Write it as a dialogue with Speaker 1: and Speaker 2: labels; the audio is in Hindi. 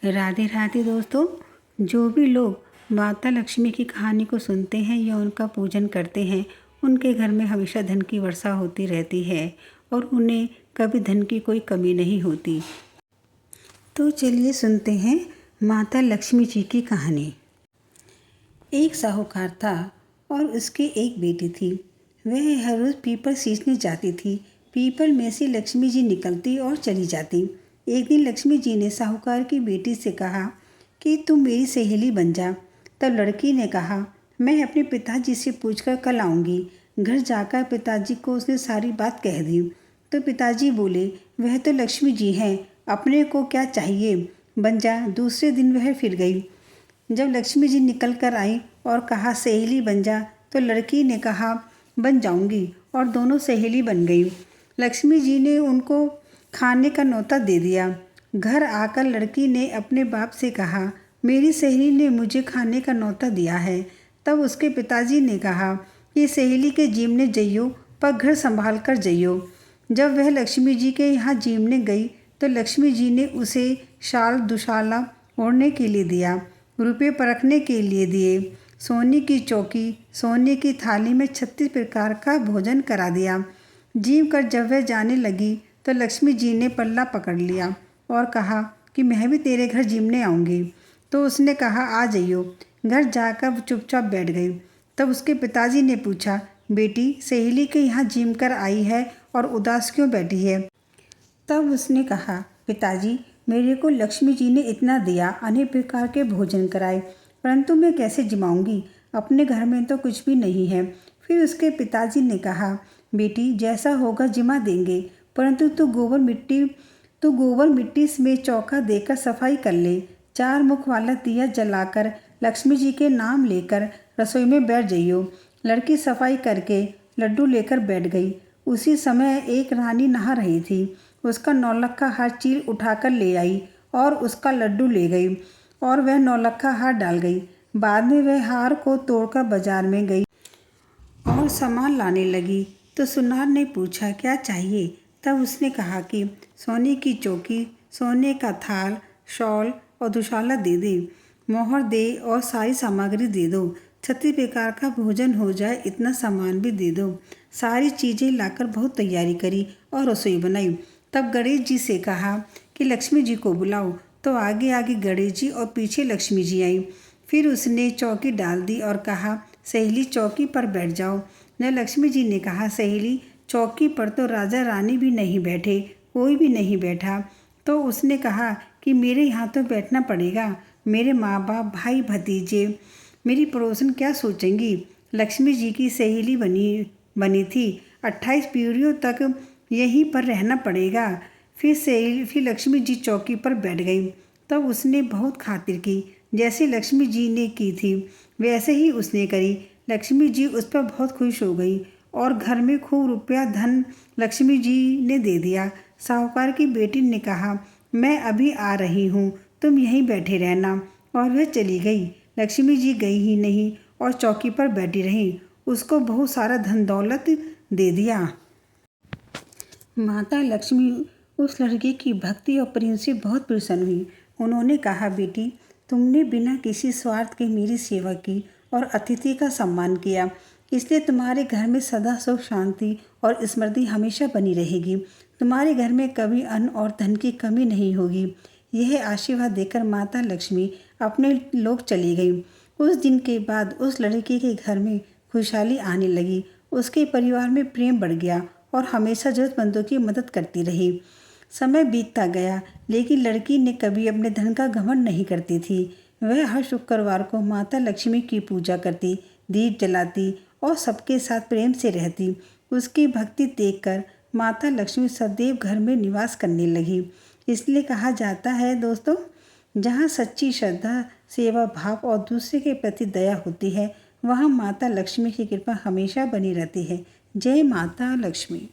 Speaker 1: राधे राधे दोस्तों। जो भी लोग माता लक्ष्मी की कहानी को सुनते हैं या उनका पूजन करते हैं, उनके घर में हमेशा धन की वर्षा होती रहती है और उन्हें कभी धन की कोई कमी नहीं होती। तो चलिए सुनते हैं माता लक्ष्मी जी की कहानी। एक साहूकार था और उसकी एक बेटी थी। वह हर रोज़ पीपल सींचने जाती थी। पीपल में से लक्ष्मी जी निकलती और चली जाती। एक दिन लक्ष्मी जी ने साहूकार की बेटी से कहा कि तुम मेरी सहेली बन जा। तब लड़की ने कहा, मैं अपने पिताजी से पूछकर कल आऊँगी। घर जाकर पिताजी को उसने सारी बात कह दी। तो पिताजी बोले, वह तो लक्ष्मी जी हैं, अपने को क्या चाहिए, बन जा। दूसरे दिन वह फिर गई। जब लक्ष्मी जी निकल कर आई और कहा सहेली बन जा, तो लड़की ने कहा बन जाऊंगी, और दोनों सहेली बन गई। लक्ष्मी जी ने उनको खाने का न्योता दे दिया। घर आकर लड़की ने अपने बाप से कहा, मेरी सहेली ने मुझे खाने का न्योता दिया है। तब उसके पिताजी ने कहा कि सहेली के जीमने जइयो, पर घर संभाल कर जइयो। जब वह लक्ष्मी जी के यहाँ जीमने गई तो लक्ष्मी जी ने उसे शाल दुशाला ओढ़ने के लिए दिया, रुपये परखने के लिए दिए, सोने की चौकी, सोने की थाली में 36 प्रकार का भोजन करा दिया। जीव कर जब वह जाने लगी तो लक्ष्मी जी ने पल्ला पकड़ लिया और कहा कि मैं भी तेरे घर जीमने आऊँगी। तो उसने कहा आ जाइयो। घर जाकर चुपचाप बैठ गई। तब उसके पिताजी ने पूछा, बेटी सहेली के यहाँ जीम कर आई है और उदास क्यों बैठी है? तब उसने कहा, पिताजी मेरे को लक्ष्मी जी ने इतना दिया, अनेक प्रकार के भोजन कराए, परंतु मैं कैसे जिमाऊंगी? अपने घर में तो कुछ भी नहीं है। फिर उसके पिताजी ने कहा, बेटी जैसा होगा जिमा देंगे, परंतु तू गोबर मिट्टी में चौका देकर सफाई कर ले। 4 मुख वाला दिया जलाकर लक्ष्मी जी के नाम लेकर रसोई में बैठ जाइयो। लड़की सफाई करके लड्डू लेकर बैठ गई। उसी समय एक रानी नहा रही थी। उसका नौलक्खा हार चील उठाकर ले आई और उसका लड्डू ले गई और वह नौलक्खा हार डाल गई। बाद में वह हार को तोड़कर बाजार में गई और सामान लाने लगी। तो सुनार ने पूछा, क्या चाहिए? तब उसने कहा कि सोने की चौकी, सोने का थाल, शॉल और दुशाला दे दे, मोहर दे और सारी सामग्री दे दो। 36 प्रकार का भोजन हो जाए इतना सामान भी दे दो। सारी चीज़ें लाकर बहुत तैयारी करी और रसोई बनाई। तब गणेश जी से कहा कि लक्ष्मी जी को बुलाओ। तो आगे आगे गणेश जी और पीछे लक्ष्मी जी आई। फिर उसने चौकी डाल दी और कहा, सहेली चौकी पर बैठ जाओ। न लक्ष्मी जी ने कहा, सहेली चौकी पर तो राजा रानी भी नहीं बैठे, कोई भी नहीं बैठा। तो उसने कहा कि मेरे यहाँ तो बैठना पड़ेगा। मेरे माँ बाप, भाई भतीजे, मेरी पड़ोसन क्या सोचेंगी? लक्ष्मी जी की सहेली बनी थी, 28 पीढ़ियों तक यहीं पर रहना पड़ेगा। फिर लक्ष्मी जी चौकी पर बैठ गई। तब उसने बहुत खातिर की। जैसे लक्ष्मी जी ने की थी वैसे ही उसने करी। लक्ष्मी जी उस पर बहुत खुश हो गई और घर में खूब रुपया धन लक्ष्मी जी ने दे दिया। साहूकार की बेटी ने कहा, मैं अभी आ रही हूँ, तुम यहीं बैठे रहना। और वह चली गई। लक्ष्मी जी गई ही नहीं और चौकी पर बैठी रही। उसको बहुत सारा धन दौलत दे दिया। माता लक्ष्मी उस लड़के की भक्ति और प्रेम से बहुत प्रसन्न हुई। उन्होंने कहा, बेटी तुमने बिना किसी स्वार्थ के मेरी सेवा की और अतिथि का सम्मान किया, इसलिए तुम्हारे घर में सदा सुख शांति और समृद्धि हमेशा बनी रहेगी। तुम्हारे घर में कभी अन्न और धन की कमी नहीं होगी। यह आशीर्वाद देकर माता लक्ष्मी अपने लोग चली गई। उस दिन के बाद उस लड़के के घर में खुशहाली आने लगी। उसके परिवार में प्रेम बढ़ गया और हमेशा ज़रूरतमंदों की मदद करती रही। समय बीतता गया, लेकिन लड़की ने कभी अपने धन का घमंड नहीं करती थी। वह हर शुक्रवार को माता लक्ष्मी की पूजा करती, दीप जलाती और सबके साथ प्रेम से रहती। उसकी भक्ति देखकर माता लक्ष्मी सदैव घर में निवास करने लगी। इसलिए कहा जाता है दोस्तों, जहाँ सच्ची श्रद्धा, सेवा भाव और दूसरे के प्रति दया होती है, वहाँ माता लक्ष्मी की कृपा हमेशा बनी रहती है। जय माता लक्ष्मी।